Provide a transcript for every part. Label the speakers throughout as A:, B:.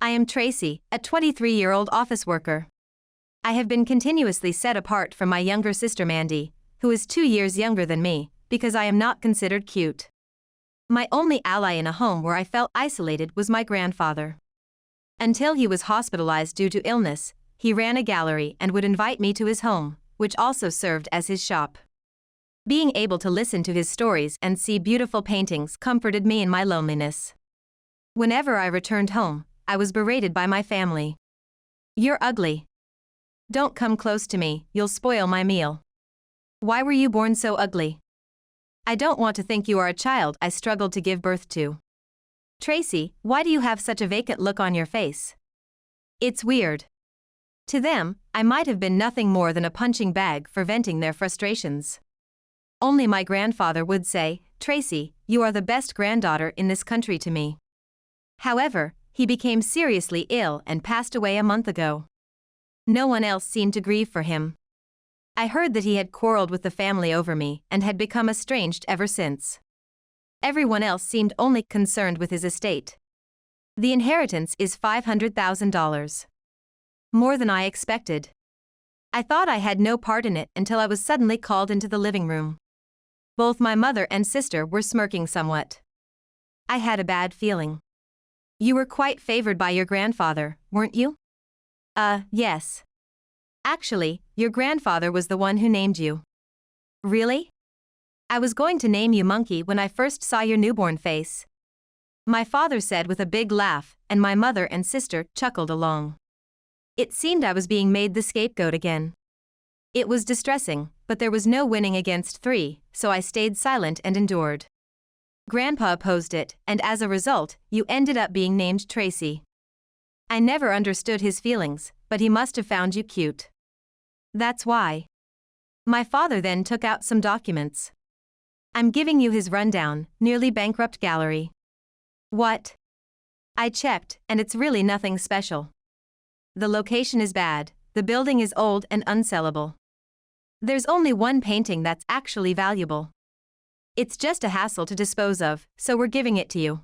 A: I am Tracy, a 23-year-old office worker. I have been continuously set apart from my younger sister Mandy, who is 2 years younger than me, because I am not considered cute. My only ally in a home where I felt isolated was my grandfather. Until he was hospitalized due to illness, he ran a gallery and would invite me to his home, which also served as his shop. Being able to listen to his stories and see beautiful paintings comforted me in my loneliness. Whenever I returned home, I was berated by my family. "You're ugly. Don't come close to me, you'll spoil my meal. Why were you born so ugly? I don't want to think you are a child I struggled to give birth to. Tracy, why do you have such a vacant look on your face? It's weird." To them, I might have been nothing more than a punching bag for venting their frustrations. Only my grandfather would say, "Tracy, you are the best granddaughter in this country to me." However, he became seriously ill and passed away a month ago. No one else seemed to grieve for him. I heard that he had quarreled with the family over me and had become estranged ever since. Everyone else seemed only concerned with his estate. The inheritance is $500,000. More than I expected. I thought I had no part in it until I was suddenly called into the living room. Both my mother and sister were smirking somewhat. I had a bad feeling. "You were quite favored by your grandfather, weren't you?" Yes. Actually, your grandfather was the one who named you." "Really?" "I was going to name you Monkey when I first saw your newborn face," my father said with a big laugh, and my mother and sister chuckled along. It seemed I was being made the scapegoat again. It was distressing, but there was no winning against 3, so I stayed silent and endured. Grandpa opposed it, and as a result, you ended up being named Tracy. I never understood his feelings, but he must have found you cute. That's why. My father then took out some documents. I'm giving you his rundown, nearly bankrupt gallery. What? I checked, and it's really nothing special. The location is bad, the building is old and unsellable. There's only one painting that's actually valuable. It's just a hassle to dispose of, so we're giving it to you."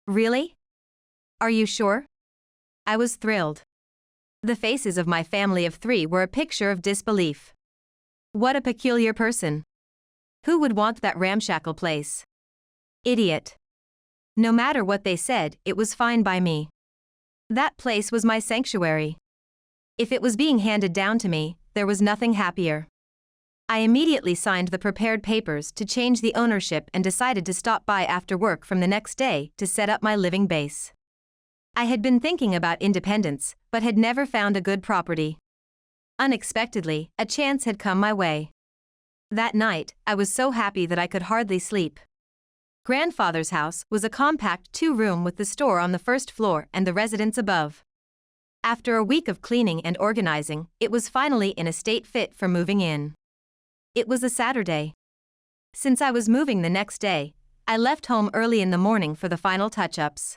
A: "Really? Are you sure?" I was thrilled. The faces of my family of 3 were a picture of disbelief. What a peculiar person. Who would want that ramshackle place? Idiot. No matter what they said, it was fine by me. That place was my sanctuary. If it was being handed down to me, there was nothing happier. I immediately signed the prepared papers to change the ownership and decided to stop by after work from the next day to set up my living base. I had been thinking about independence, but had never found a good property. Unexpectedly, a chance had come my way. That night, I was so happy that I could hardly sleep. Grandfather's house was a compact 2-room with the store on the first floor and the residence above. After a week of cleaning and organizing, it was finally in a state fit for moving in. It was a Saturday. Since I was moving the next day, I left home early in the morning for the final touch-ups.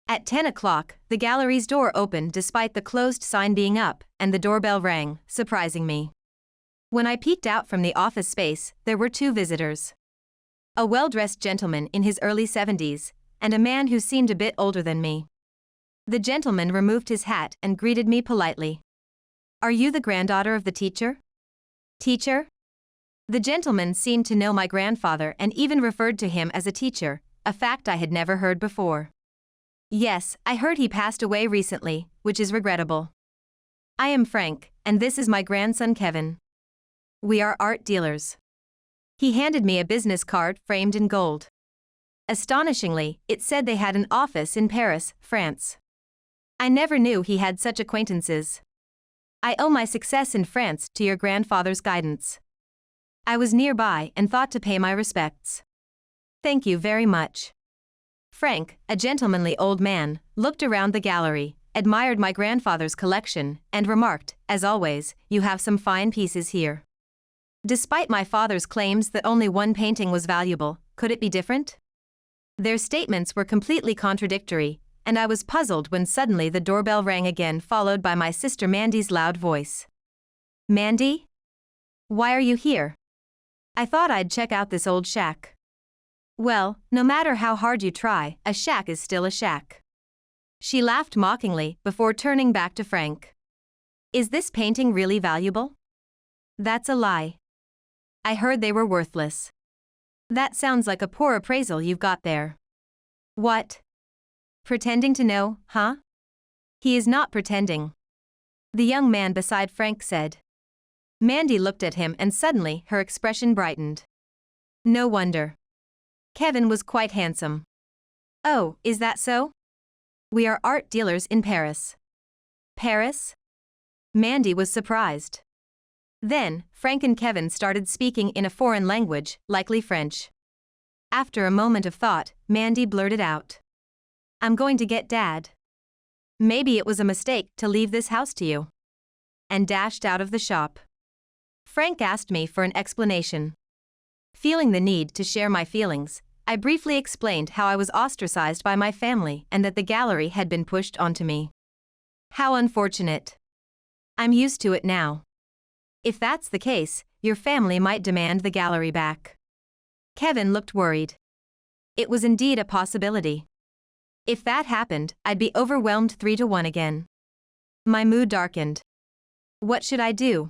A: At 10 o'clock, the gallery's door opened despite the closed sign being up, and the doorbell rang, surprising me. When I peeked out from the office space, there were 2 visitors. A well-dressed gentleman in his early 70s, and a man who seemed a bit older than me. The gentleman removed his hat and greeted me politely. "Are you the granddaughter of the teacher?" "Teacher?" The gentleman seemed to know my grandfather and even referred to him as a teacher, a fact I had never heard before. "Yes, I heard he passed away recently, which is regrettable. I am Frank, and this is my grandson Kevin. We are art dealers." He handed me a business card framed in gold. Astonishingly, it said they had an office in Paris, France. I never knew he had such acquaintances. "I owe my success in France to your grandfather's guidance. I was nearby and thought to pay my respects. Thank you very much." Frank, a gentlemanly old man, looked around the gallery, admired my grandfather's collection, and remarked, "As always, you have some fine pieces here." Despite my father's claims that only one painting was valuable, could it be different? Their statements were completely contradictory, and I was puzzled when suddenly the doorbell rang again, followed by my sister Mandy's loud voice. "Mandy? Why are you here?" "I thought I'd check out this old shack." "Well, no matter how hard you try, a shack is still a shack." She laughed mockingly before turning back to Frank. Is this painting really valuable? That's a lie. I heard they were worthless. That sounds like a poor appraisal you've got there. What? Pretending to know, huh? He is not pretending. The young man beside Frank said. Mandy looked at him and suddenly her expression brightened. No wonder. Kevin was quite handsome. Oh, is that so? We are art dealers in Paris. Paris? Mandy was surprised. Then, Frank and Kevin started speaking in a foreign language, likely French. After a moment of thought, Mandy blurted out. I'm going to get Dad. Maybe it was a mistake to leave this house to you. And dashed out of the shop. Frank asked me for an explanation. Feeling the need to share my feelings, I briefly explained how I was ostracized by my family and that the gallery had been pushed onto me. How unfortunate. I'm used to it now. If that's the case, your family might demand the gallery back. Kevin looked worried. It was indeed a possibility. If that happened, I'd be overwhelmed 3-1 again. My mood darkened. What should I do?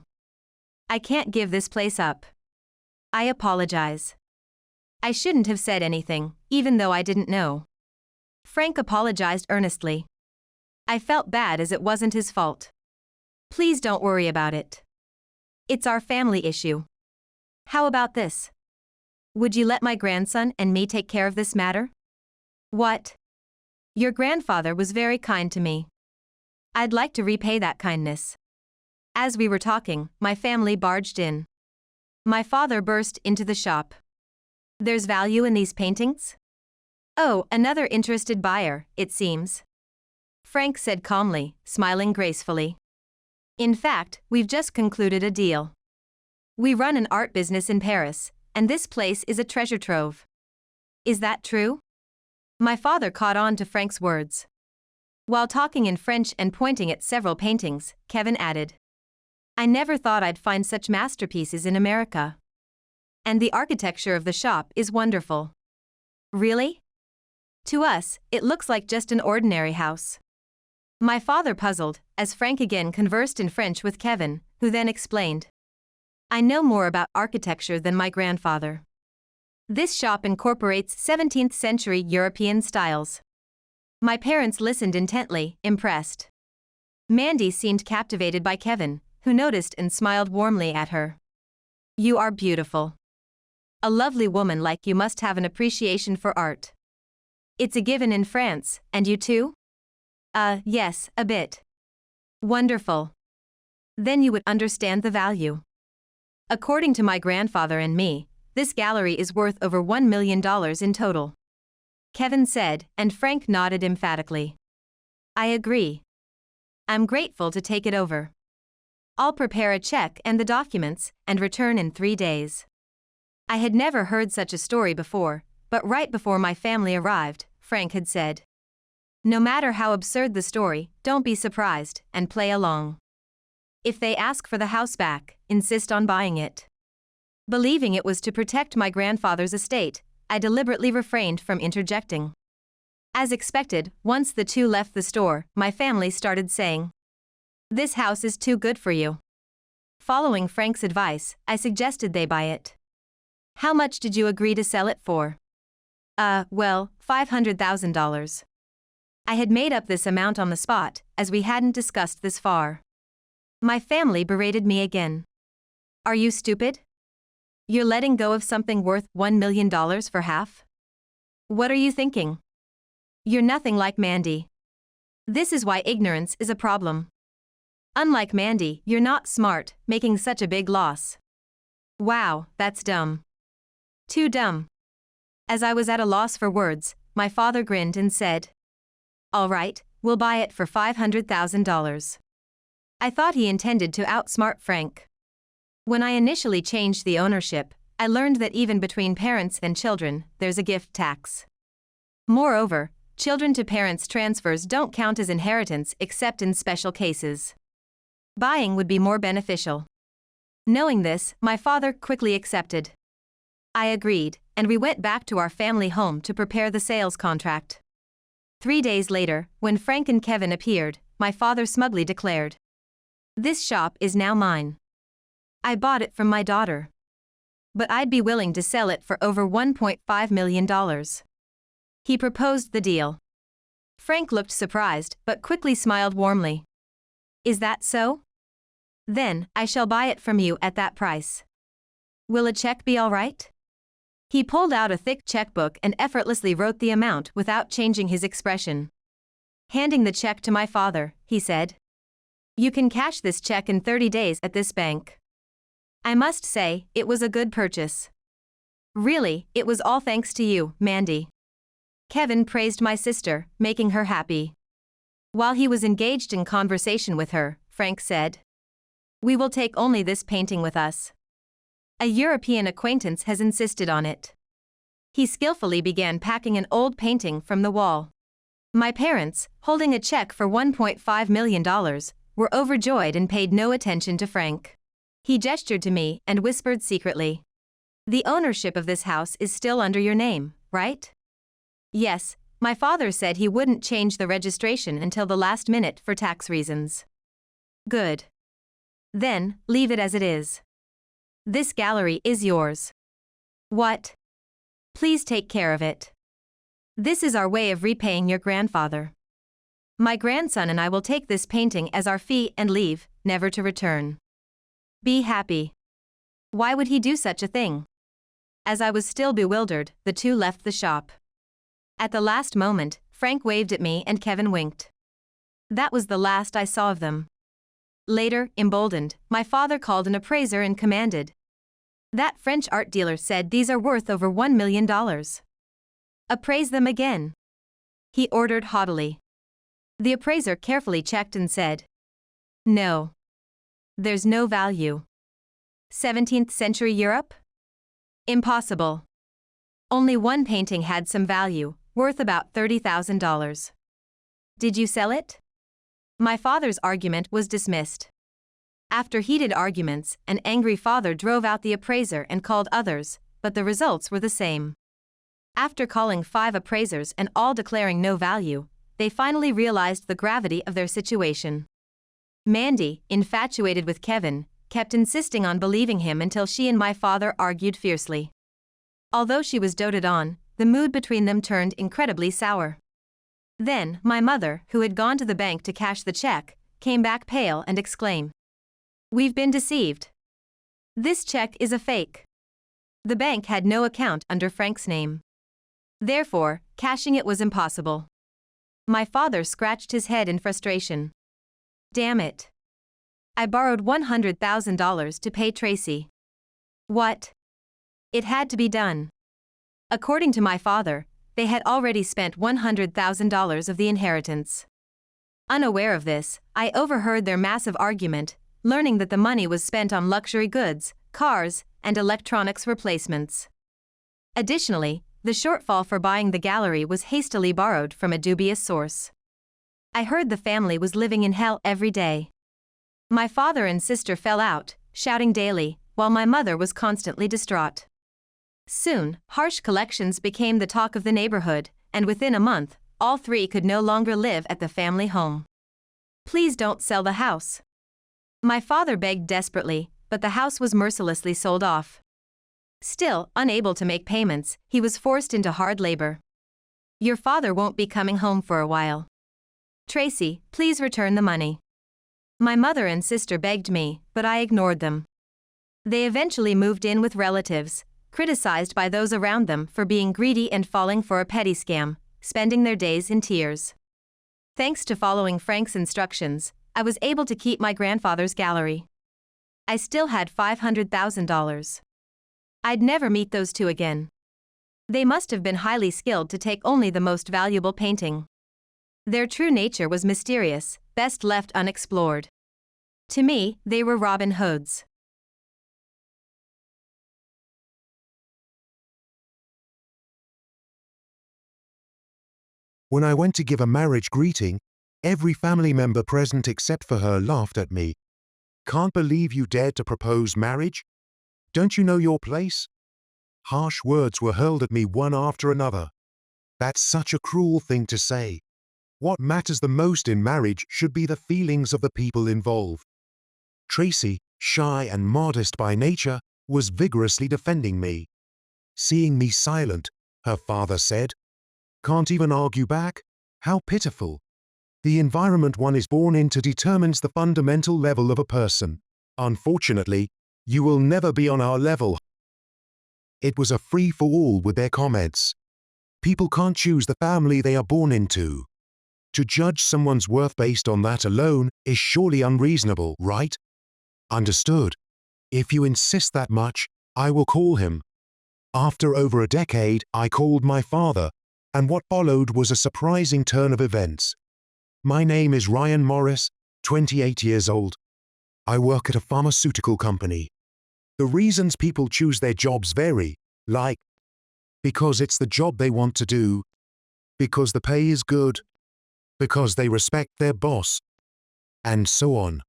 A: I can't give this place up. I apologize. I shouldn't have said anything, even though I didn't know. Frank apologized earnestly. I felt bad as it wasn't his fault. Please don't worry about it. It's our family issue. How about this? Would you let my grandson and me take care of this matter? What? Your grandfather was very kind to me. I'd like to repay that kindness. As we were talking, my family barged in. My father burst into the shop. There's value in these paintings? Oh, another interested buyer, it seems. Frank said calmly, smiling gracefully. In fact, we've just concluded a deal. We run an art business in Paris, and this place is a treasure trove. Is that true? My father caught on to Frank's words. While talking in French and pointing at several paintings, Kevin added. I never thought I'd find such masterpieces in America. And the architecture of the shop is wonderful. Really? To us, it looks like just an ordinary house. My father puzzled, as Frank again conversed in French with Kevin, who then explained. I know more about architecture than my grandfather. This shop incorporates 17th century European styles. My parents listened intently, impressed. Mandy seemed captivated by Kevin, who noticed and smiled warmly at her. You are beautiful. A lovely woman like you must have an appreciation for art. It's a given in France, and you too? Yes, a bit. Wonderful. Then you would understand the value. According to my grandfather and me, this gallery is worth over $1 million in total. Kevin said, and Frank nodded emphatically. I agree. I'm grateful to take it over. I'll prepare a check and the documents and return in 3 days. I had never heard such a story before, but right before my family arrived, Frank had said. No matter how absurd the story, don't be surprised and play along. If they ask for the house back, insist on buying it. Believing it was to protect my grandfather's estate, I deliberately refrained from interjecting. As expected, once the two left the store, my family started saying, this house is too good for you. Following Frank's advice, I suggested they buy it. How much did you agree to sell it for? Well, $500,000. I had made up this amount on the spot, as we hadn't discussed this far. My family berated me again. Are you stupid? You're letting go of something worth $1 million for half? What are you thinking? You're nothing like Mandy. This is why ignorance is a problem. Unlike Mandy, you're not smart, making such a big loss. Wow, that's dumb. Too dumb. As I was at a loss for words, my father grinned and said, all right, we'll buy it for $500,000. I thought he intended to outsmart Frank. When I initially changed the ownership, I learned that even between parents and children, there's a gift tax. Moreover, children to parents transfers don't count as inheritance except in special cases. Buying would be more beneficial. Knowing this, my father quickly accepted. I agreed, and we went back to our family home to prepare the sales contract. 3 days later, when Frank and Kevin appeared, my father smugly declared, "This shop is now mine. I bought it from my daughter. But I'd be willing to sell it for over $1.5 million. He proposed the deal. Frank looked surprised but quickly smiled warmly. "Is that so? Then, I shall buy it from you at that price. Will a check be all right?" He pulled out a thick checkbook and effortlessly wrote the amount without changing his expression. Handing the check to my father, he said, "You can cash this check in 30 days at this bank." I must say, it was a good purchase. "Really, it was all thanks to you, Mandy." Kevin praised my sister, making her happy. While he was engaged in conversation with her, Frank said, "We will take only this painting with us. A European acquaintance has insisted on it." He skillfully began packing an old painting from the wall. My parents, holding a check for $1.5 million, were overjoyed and paid no attention to Frank. He gestured to me and whispered secretly, "The ownership of this house is still under your name, right?" "Yes," my father said he wouldn't change the registration until the last minute for tax reasons. "Good. Then, leave it as it is. This gallery is yours." "What?" "Please take care of it. This is our way of repaying your grandfather. My grandson and I will take this painting as our fee and leave, never to return. Be happy." Why would he do such a thing? As I was still bewildered, the two left the shop. At the last moment, Frank waved at me and Kevin winked. That was the last I saw of them. Later, emboldened, my father called an appraiser and commanded, "That French art dealer said these are worth over $1 million. Appraise them again." He ordered haughtily. The appraiser carefully checked and said, "No. There's no value. 17th century Europe? Impossible. Only one painting had some value, worth about $30,000. Did you sell it?" My father's argument was dismissed. After heated arguments, an angry father drove out the appraiser and called others, but the results were the same. After calling 5 appraisers and all declaring no value, they finally realized the gravity of their situation. Mandy, infatuated with Kevin, kept insisting on believing him until she and my father argued fiercely. Although she was doted on, the mood between them turned incredibly sour. Then, my mother, who had gone to the bank to cash the check, came back pale and exclaimed, "We've been deceived. This check is a fake." The bank had no account under Frank's name. Therefore, cashing it was impossible. My father scratched his head in frustration. "Damn it. I borrowed $100,000 to pay Tracy. What?" It had to be done. According to my father, they had already spent $100,000 of the inheritance. Unaware of this, I overheard their massive argument, learning that the money was spent on luxury goods, cars, and electronics replacements. Additionally, the shortfall for buying the gallery was hastily borrowed from a dubious source. I heard the family was living in hell every day. My father and sister fell out, shouting daily, while my mother was constantly distraught. Soon, harsh collections became the talk of the neighborhood, and within a month, all 3 could no longer live at the family home. "Please don't sell the house." My father begged desperately, but the house was mercilessly sold off. Still, unable to make payments, he was forced into hard labor. "Your father won't be coming home for a while. Tracy, please return the money." My mother and sister begged me, but I ignored them. They eventually moved in with relatives, criticized by those around them for being greedy and falling for a petty scam, spending their days in tears. Thanks to following Frank's instructions, I was able to keep my grandfather's gallery. I still had $500,000. I'd never meet those two again. They must have been highly skilled to take only the most valuable painting. Their true nature was mysterious, best left unexplored. To me, they were Robin Hoods.
B: When I went to give a marriage greeting, every family member present except for her laughed at me. "Can't believe you dared to propose marriage? Don't you know your place?" Harsh words were hurled at me one after another. That's such a cruel thing to say. What matters the most in marriage should be the feelings of the people involved. Tracy, shy and modest by nature, was vigorously defending me. Seeing me silent, her father said, "Can't even argue back? How pitiful." The environment one is born into determines the fundamental level of a person. Unfortunately, you will never be on our level. It was a free-for-all with their comments. People can't choose the family they are born into. To judge someone's worth based on that alone is surely unreasonable, right? Understood. If you insist that much, I will call him. After over a decade, I called my father, and what followed was a surprising turn of events. My name is Ryan Morris, 28 years old. I work at a pharmaceutical company. The reasons people choose their jobs vary, like because it's the job they want to do, because the pay is good, because they respect their boss, and so on.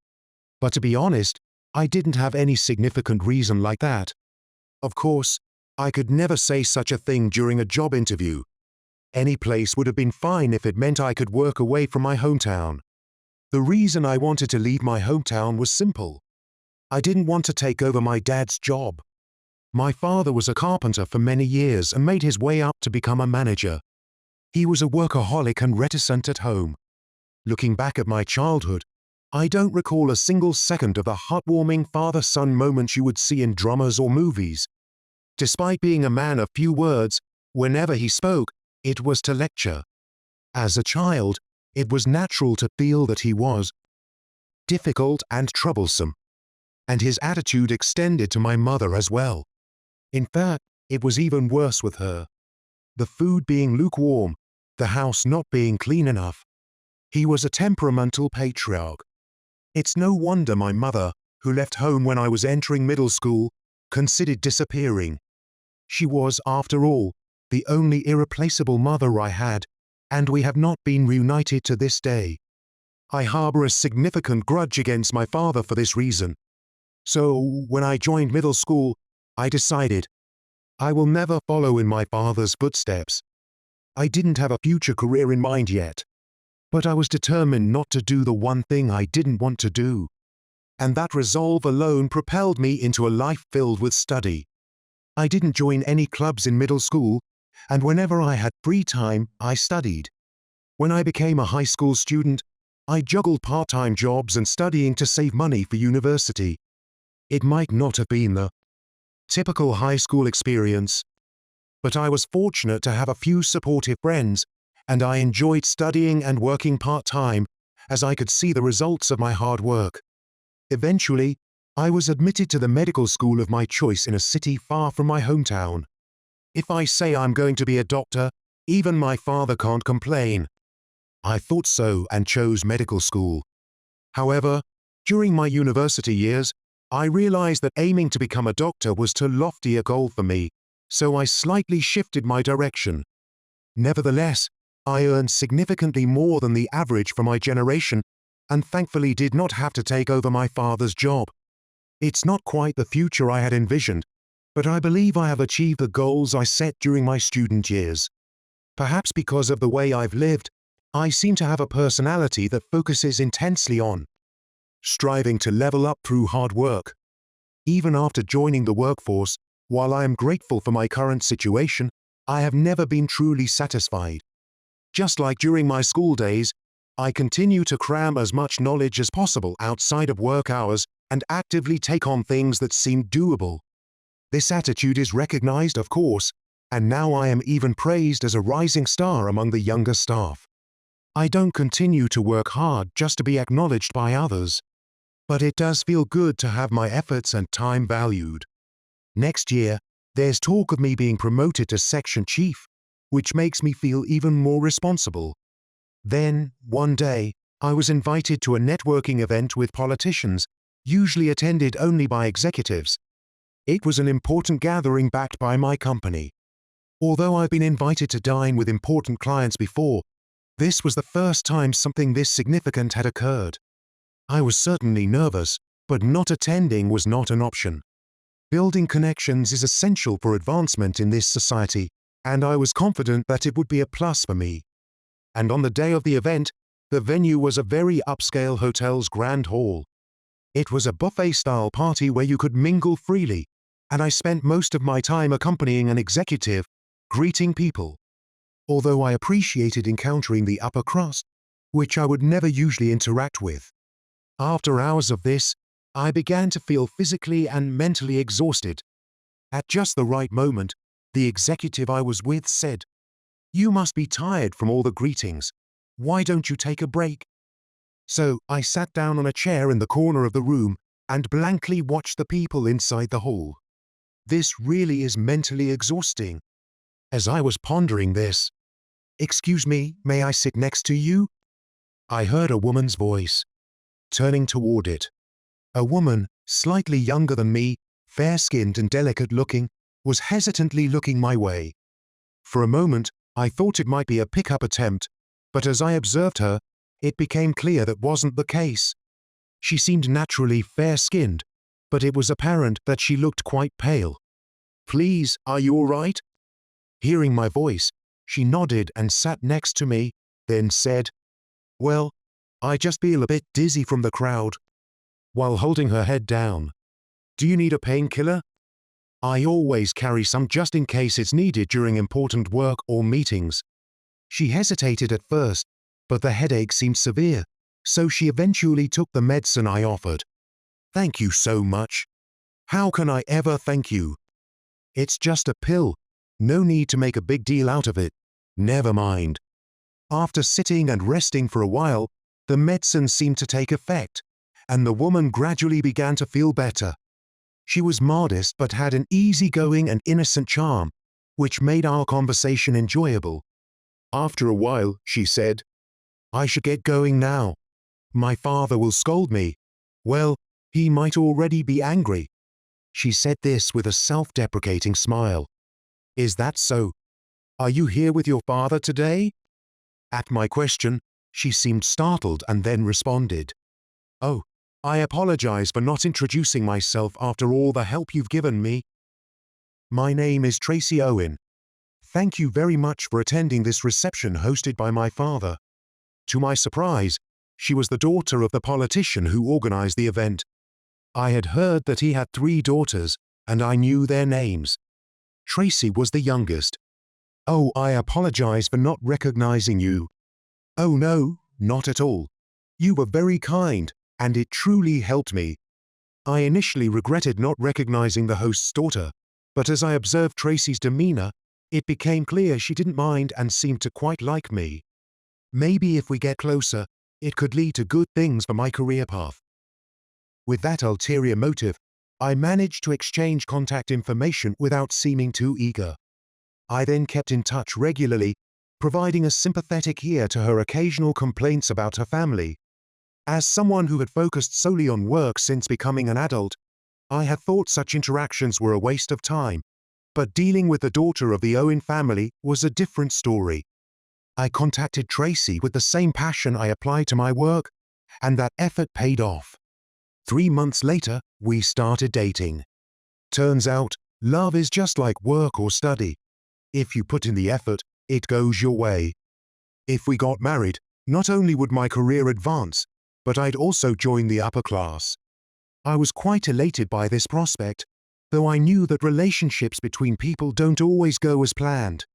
B: But to be honest, I didn't have any significant reason like that. Of course, I could never say such a thing during a job interview. Any place would have been fine if it meant I could work away from my hometown. The reason I wanted to leave my hometown was simple. I didn't want to take over my dad's job. My father was a carpenter for many years and made his way up to become a manager. He was a workaholic and reticent at home. Looking back at my childhood, I don't recall a single second of the heartwarming father-son moments you would see in dramas or movies. Despite being a man of few words, whenever he spoke, it was to lecture. As a child, it was natural to feel that he was difficult and troublesome. And his attitude extended to my mother as well. In fact, it was even worse with her. The food being lukewarm, the house not being clean enough. He was a temperamental patriarch. It's no wonder my mother, who left home when I was entering middle school, considered disappearing. She was, after all, the only irreplaceable mother I had, and we have not been reunited to this day. I harbor a significant grudge against my father for this reason. So, when I joined middle school, I decided I will never follow in my father's footsteps. I didn't have a future career in mind yet, but I was determined not to do the one thing I didn't want to do. And that resolve alone propelled me into a life filled with study. I didn't join any clubs in middle school, and whenever I had free time, I studied. When I became a high school student, I juggled part-time jobs and studying to save money for university. It might not have been the typical high school experience, but I was fortunate to have a few supportive friends, and I enjoyed studying and working part-time as I could see the results of my hard work. Eventually, I was admitted to the medical school of my choice in a city far from my hometown. If I say I'm going to be a doctor, even my father can't complain. I thought so and chose medical school. However, during my university years, I realized that aiming to become a doctor was too lofty a goal for me, so I slightly shifted my direction. Nevertheless, I earned significantly more than the average for my generation, and thankfully did not have to take over my father's job. It's not quite the future I had envisioned, but I believe I have achieved the goals I set during my student years. Perhaps because of the way I've lived, I seem to have a personality that focuses intensely on striving to level up through hard work. Even after joining the workforce, while I am grateful for my current situation, I have never been truly satisfied. Just like during my school days, I continue to cram as much knowledge as possible outside of work hours and actively take on things that seem doable. This attitude is recognized, of course, and now I am even praised as a rising star among the younger staff. I don't continue to work hard just to be acknowledged by others. But it does feel good to have my efforts and time valued. Next year, there's talk of me being promoted to section chief, which makes me feel even more responsible. Then, one day, I was invited to a networking event with politicians, usually attended only by executives. It was an important gathering backed by my company. Although I've been invited to dine with important clients before, this was the first time something this significant had occurred. I was certainly nervous, but not attending was not an option. Building connections is essential for advancement in this society, and I was confident that it would be a plus for me. and on the day of the event, the venue was a very upscale hotel's grand hall. It was a buffet-style party where you could mingle freely, and I spent most of my time accompanying an executive, greeting people. Although I appreciated encountering the upper crust, which I would never usually interact with. After hours of this, I began to feel physically and mentally exhausted. At just the right moment, the executive I was with said, "You must be tired from all the greetings. Why don't you take a break?" So I sat down on a chair in the corner of the room and blankly watched the people inside the hall. This really is mentally exhausting. As I was pondering this, "Excuse me, may I sit next to you?" I heard a woman's voice. Turning toward it, a woman, slightly younger than me, fair-skinned and delicate-looking, was hesitantly looking my way. For a moment, I thought it might be a pick-up attempt, but as I observed her, it became clear that wasn't the case. She seemed naturally fair-skinned, but it was apparent that she looked quite pale. "Please, are you all right?" Hearing my voice, she nodded and sat next to me, then said, "Well, I just feel a bit dizzy from the crowd," while holding her head down. "Do you need a painkiller?" I always carry some just in case it's needed during important work or meetings. She hesitated at first, but the headache seemed severe, so she eventually took the medicine I offered. "Thank you so much." "How can I ever thank you?" "It's just a pill. No need to make a big deal out of it." "Never mind." After sitting and resting for a while, the medicine seemed to take effect, and the woman gradually began to feel better. She was modest but had an easygoing and innocent charm, which made our conversation enjoyable. After a while, she said, "I should get going now. My father will scold me." "Well, he might already be angry." She said this with a self-deprecating smile. "Is that so? Are you here with your father today?" At my question, she seemed startled and then responded, "Oh, I apologize for not introducing myself after all the help you've given me. My name is Tracy Owen. Thank you very much for attending this reception hosted by my father." To my surprise, she was the daughter of the politician who organized the event. I had heard that he had 3 daughters, and I knew their names. Tracy was the youngest. "Oh, I apologize for not recognizing you." "Oh no, not at all. You were very kind, and it truly helped me." I initially regretted not recognizing the host's daughter, but as I observed Tracy's demeanor, it became clear she didn't mind and seemed to quite like me. Maybe if we get closer, it could lead to good things for my career path. With that ulterior motive, I managed to exchange contact information without seeming too eager. I then kept in touch regularly, providing a sympathetic ear to her occasional complaints about her family. As someone who had focused solely on work since becoming an adult, I had thought such interactions were a waste of time, but dealing with the daughter of the Owen family was a different story. I contacted Tracy with the same passion I applied to my work, and that effort paid off. 3 months later, we started dating. Turns out, love is just like work or study. If you put in the effort, it goes your way. If we got married, not only would my career advance, but I'd also join the upper class. I was quite elated by this prospect, though I knew that relationships between people don't always go as planned.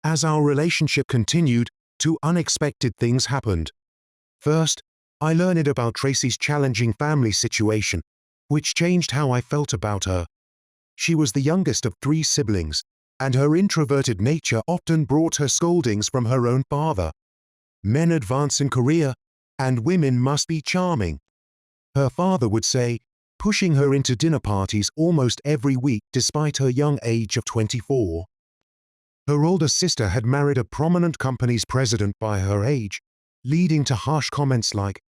B: As our relationship continued, 2 unexpected things happened. First, I learned about Tracy's challenging family situation, which changed how I felt about her. She was the youngest of 3 siblings, and her introverted nature often brought her scoldings from her own father. Men advance in career, and women must be charming. Her father would say, pushing her into dinner parties almost every week despite her young age of 24. Her older sister had married a prominent company's president by her age, leading to harsh comments like,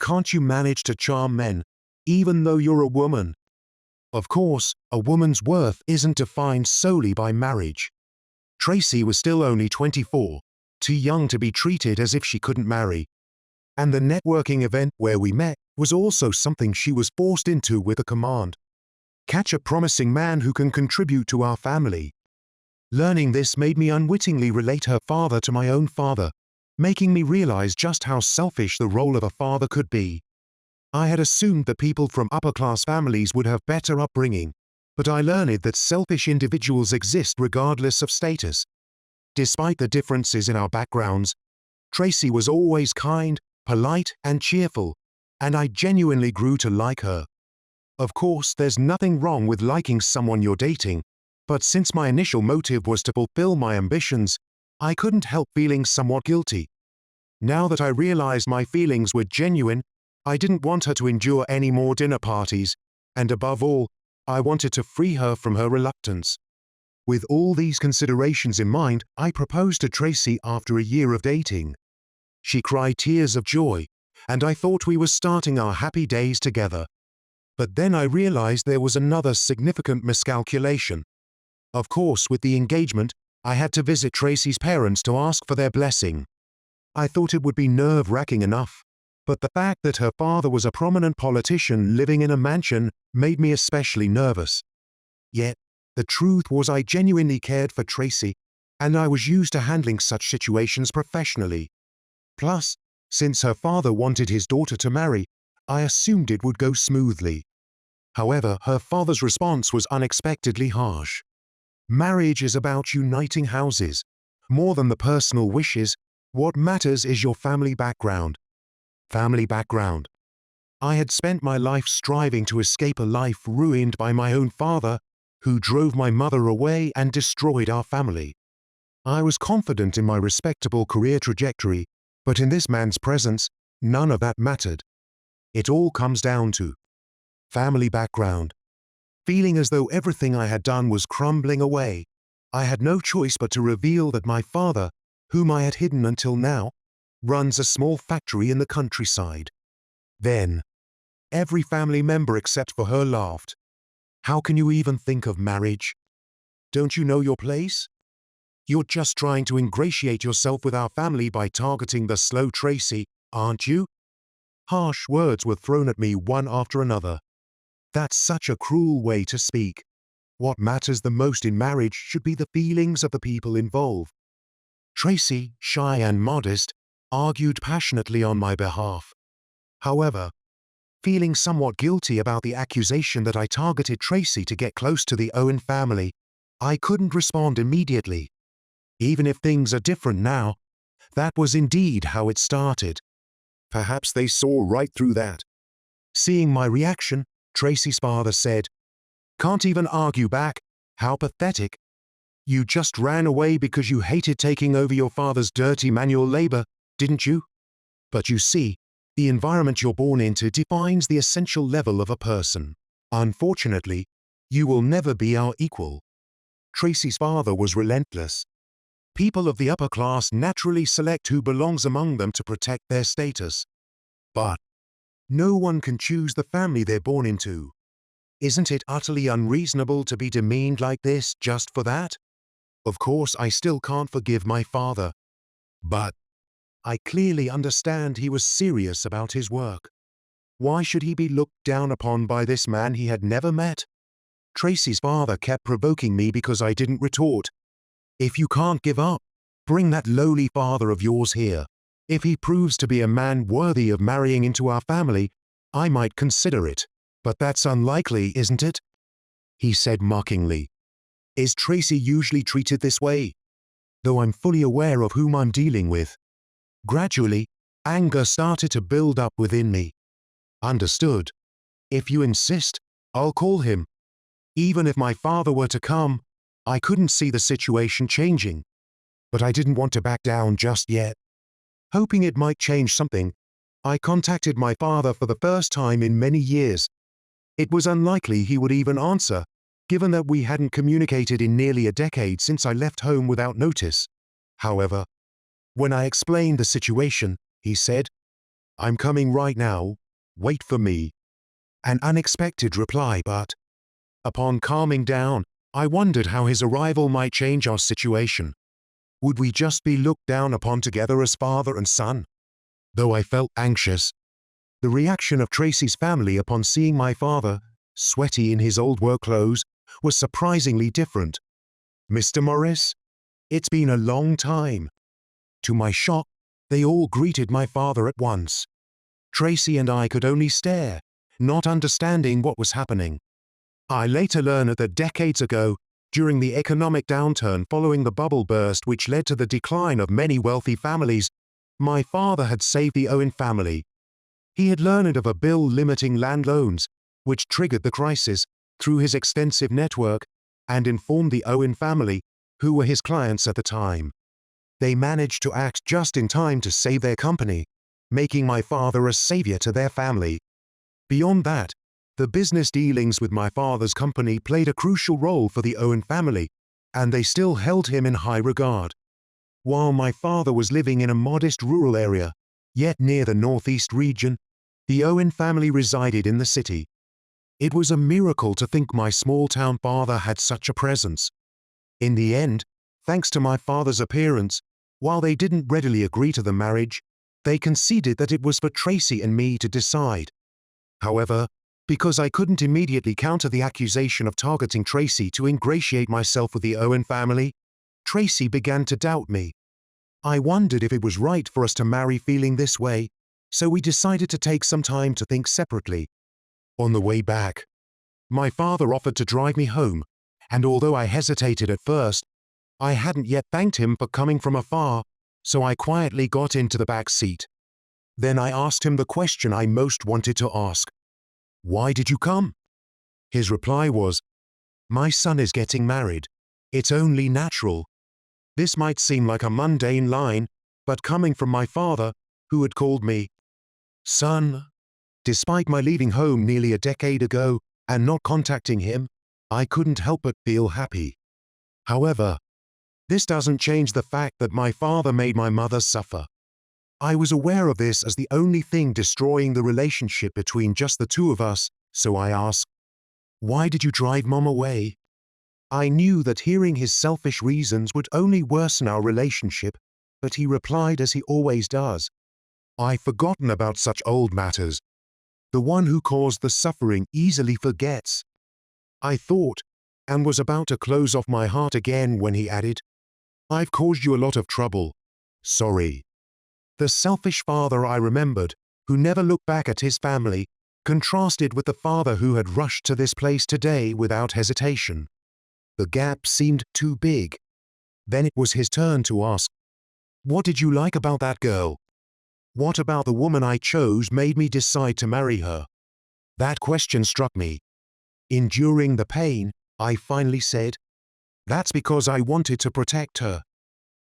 B: "Can't you manage to charm men, even though you're a woman?" Of course, a woman's worth isn't defined solely by marriage. Tracy was still only 24, too young to be treated as if she couldn't marry. And the networking event where we met was also something she was forced into with a command. "Catch a promising man who can contribute to our family." Learning this made me unwittingly relate her father to my own father, making me realize just how selfish the role of a father could be. I had assumed that people from upper-class families would have better upbringing, but I learned that selfish individuals exist regardless of status. Despite the differences in our backgrounds, Tracy was always kind, polite, and cheerful, and I genuinely grew to like her. Of course, there's nothing wrong with liking someone you're dating, but since my initial motive was to fulfill my ambitions, I couldn't help feeling somewhat guilty. Now that I realized my feelings were genuine, I didn't want her to endure any more dinner parties, and above all, I wanted to free her from her reluctance. With all these considerations in mind, I proposed to Tracy after a year of dating. She cried tears of joy, and I thought we were starting our happy days together. But then I realized there was another significant miscalculation. Of course, with the engagement, I had to visit Tracy's parents to ask for their blessing. I thought it would be nerve-wracking enough, but the fact that her father was a prominent politician living in a mansion made me especially nervous. Yet, the truth was I genuinely cared for Tracy, and I was used to handling such situations professionally. Plus, since her father wanted his daughter to marry, I assumed it would go smoothly. However, her father's response was unexpectedly harsh. Marriage is about uniting houses. More than the personal wishes, what matters is your family background. Family background. I had spent my life striving to escape a life ruined by my own father, who drove my mother away and destroyed our family. I was confident in my respectable career trajectory, but in this man's presence, none of that mattered. It all comes down to family background. Feeling as though everything I had done was crumbling away, I had no choice but to reveal that my father, whom I had hidden until now, runs a small factory in the countryside. Then, every family member except for her laughed. How can you even think of marriage? Don't you know your place? You're just trying to ingratiate yourself with our family by targeting the slow Tracy, aren't you? Harsh words were thrown at me one after another. That's such a cruel way to speak. What matters the most in marriage should be the feelings of the people involved. Tracy, shy and modest, argued passionately on my behalf. However, feeling somewhat guilty about the accusation that I targeted Tracy to get close to the Owen family, I couldn't respond immediately. Even if things are different now, that was indeed how it started. Perhaps they saw right through that. Seeing my reaction, Tracy's father said, "Can't even argue back? How pathetic. You just ran away because you hated taking over your father's dirty manual labor, didn't you? But you see, the environment you're born into defines the essential level of a person. Unfortunately, you will never be our equal." Tracy's father was relentless. People of the upper class naturally select who belongs among them to protect their status. But no one can choose the family they're born into. Isn't it utterly unreasonable to be demeaned like this just for that? Of course, I still can't forgive my father. But I clearly understand he was serious about his work. Why should he be looked down upon by this man he had never met? Tracy's father kept provoking me because I didn't retort. If you can't give up, bring that lowly father of yours here. If he proves to be a man worthy of marrying into our family, I might consider it. But that's unlikely, isn't it? He said mockingly. Is Tracy usually treated this way? Though I'm fully aware of whom I'm dealing with. Gradually, anger started to build up within me. Understood. If you insist, I'll call him. Even if my father were to come, I couldn't see the situation changing. But I didn't want to back down just yet. Hoping it might change something, I contacted my father for the first time in many years. It was unlikely he would even answer, given that we hadn't communicated in nearly a decade since I left home without notice. However, when I explained the situation, he said, "I'm coming right now, wait for me." An unexpected reply, but upon calming down, I wondered how his arrival might change our situation. Would we just be looked down upon together as father and son? Though I felt anxious, the reaction of Tracy's family upon seeing my father, sweaty in his old work clothes, was surprisingly different. "Mr. Morris, it's been a long time." To my shock, They all greeted my father at once. Tracy and I could only stare, not understanding what was happening. I later learned that decades ago, during the economic downturn following the bubble burst which led to the decline of many wealthy families, my father had saved the Owen family. He had learned of a bill limiting land loans, which triggered the crisis, through his extensive network, and informed the Owen family, who were his clients at the time. They managed to act just in time to save their company, making my father a savior to their family. Beyond that, the business dealings with my father's company played a crucial role for the Owen family, and they still held him in high regard. While my father was living in a modest rural area, yet near the northeast region, the Owen family resided in the city. It was a miracle to think my small-town father had such a presence. In the end, thanks to my father's appearance, while they didn't readily agree to the marriage, they conceded that it was for Tracy and me to decide. However, because I couldn't immediately counter the accusation of targeting Tracy to ingratiate myself with the Owen family, Tracy began to doubt me. I wondered if it was right for us to marry feeling this way, so we decided to take some time to think separately. On the way back, my father offered to drive me home, and although I hesitated at first, I hadn't yet thanked him for coming from afar, so I quietly got into the back seat. Then I asked him the question I most wanted to ask. "Why did you come?" His reply was, "My son is getting married. It's only natural." This might seem like a mundane line, but coming from my father, who had called me son, despite my leaving home nearly a decade ago and not contacting him, I couldn't help but feel happy. However, this doesn't change the fact that my father made my mother suffer. I was aware of this as the only thing destroying the relationship between just the two of us, so I asked, "Why did you drive Mom away?" I knew that hearing his selfish reasons would only worsen our relationship, but he replied as he always does, "I've forgotten about such old matters. The one who caused the suffering easily forgets." I thought, and was about to close off my heart again when he added, "I've caused you a lot of trouble. Sorry." The selfish father I remembered, who never looked back at his family, contrasted with the father who had rushed to this place today without hesitation. The gap seemed too big. Then it was his turn to ask, "What did you like about that girl? What about the woman I chose made me decide to marry her?" That question struck me. Enduring the pain, I finally said, "That's because I wanted to protect her.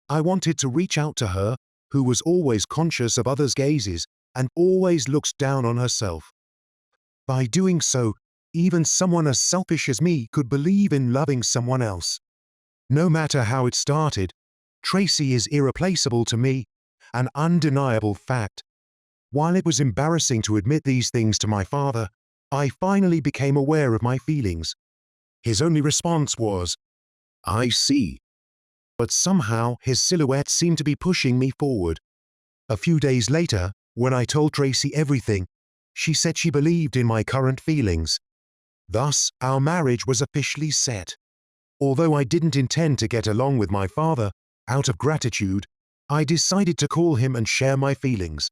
B: I wanted to reach out to her, who was always conscious of others' gazes and always looks down on herself. By doing so, even someone as selfish as me could believe in loving someone else. No matter how it started, Tracy is irreplaceable to me, an undeniable fact. While it was embarrassing to admit these things to my father, I finally became aware of my feelings. His only response was, "I see." But somehow his silhouette seemed to be pushing me forward. A few days later, when I told Tracy everything, she said she believed in my current feelings. Thus, our marriage was officially set. Although I didn't intend to get along with my father, out of gratitude, I decided to call him and share my feelings.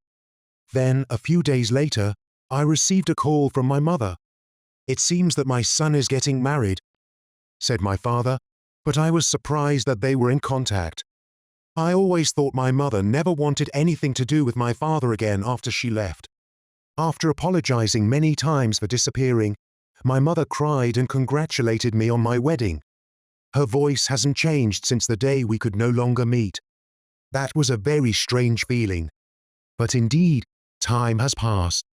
B: Then, a few days later, I received a call from my mother. "It seems that my son is getting married," said my father, but I was surprised that they were in contact. I always thought my mother never wanted anything to do with my father again after she left. After apologizing many times for disappearing, my mother cried and congratulated me on my wedding. Her voice hasn't changed since the day we could no longer meet. That was a very strange feeling. But indeed, time has passed.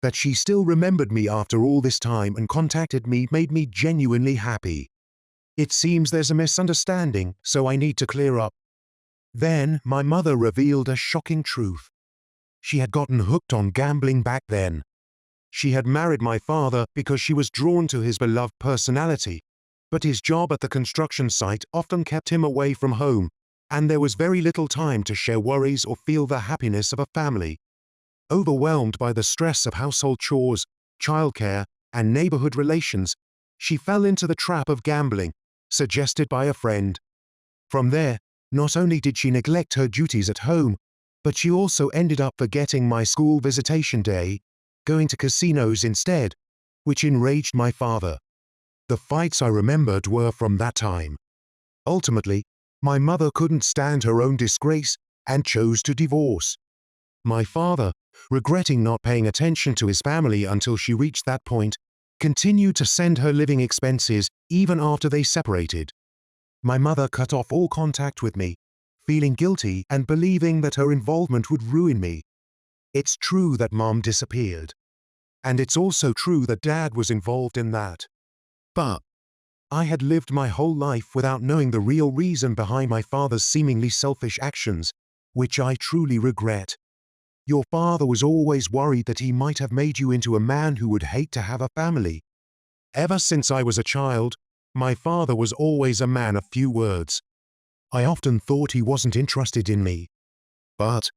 B: That she still remembered me after all this time and contacted me made me genuinely happy. It seems there's a misunderstanding, so I need to clear up. Then, my mother revealed a shocking truth. She had gotten hooked on gambling back then. She had married my father because she was drawn to his beloved personality, but his job at the construction site often kept him away from home, and there was very little time to share worries or feel the happiness of a family. Overwhelmed by the stress of household chores, childcare, and neighborhood relations, she fell into the trap of gambling, suggested by a friend. From there, not only did she neglect her duties at home, but she also ended up forgetting my school visitation day, going to casinos instead, which enraged my father. The fights I remembered were from that time. Ultimately, my mother couldn't stand her own disgrace and chose to divorce. My father, regretting not paying attention to his family until she reached that point, continued to send her living expenses even after they separated. My mother cut off all contact with me, feeling guilty and believing that her involvement would ruin me. It's true that Mom disappeared. And it's also true that Dad was involved in that. But I had lived my whole life without knowing the real reason behind my father's seemingly selfish actions, which I truly regret. Your father was always worried that he might have made you into a man who would hate to have a family. Ever since I was a child, my father was always a man of few words. I often thought he wasn't interested in me. But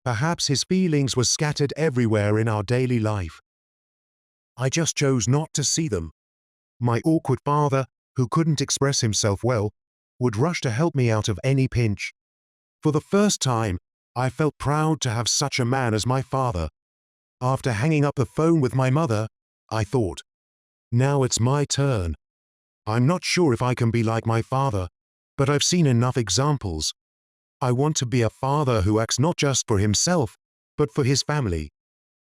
B: perhaps his feelings were scattered everywhere in our daily life. I just chose not to see them. My awkward father, who couldn't express himself well, would rush to help me out of any pinch. For the first time, I felt proud to have such a man as my father. After hanging up the phone with my mother, I thought, now it's my turn. I'm not sure if I can be like my father, but I've seen enough examples. I want to be a father who acts not just for himself, but for his family.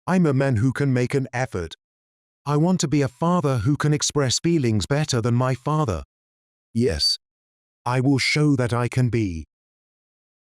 B: I'm a man who can make an effort. I want to be a father who can express feelings better than my father. Yes, I will show that I can be.